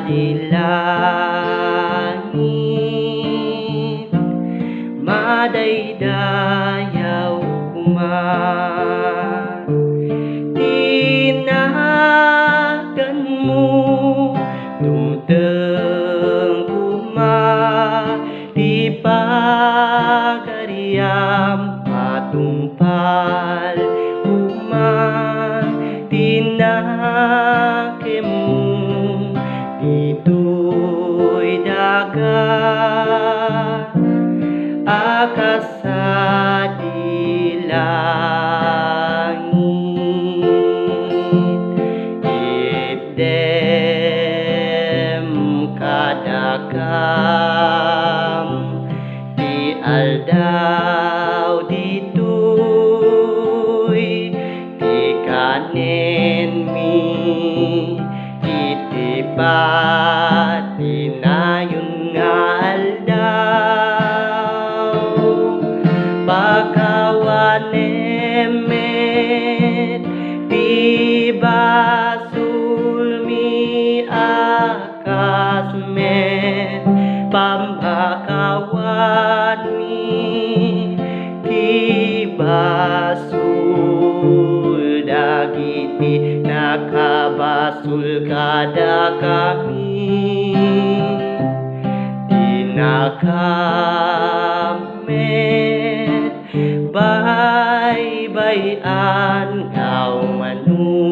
dilangit, madaydayaw kuman. Tinagan mo tumteng kuma, di pagariam patumpal uma, tinakemu dito'y dagat, akasa di langit. Idem kadakam di aldaw dito'y di kanen mi itibat tinayon nga aldaw, pakawanemet di basul mi akasmet, pambakawan mi di basul dagiti nakabasul kada kami, dinakamet bay-bayan ngaw manu.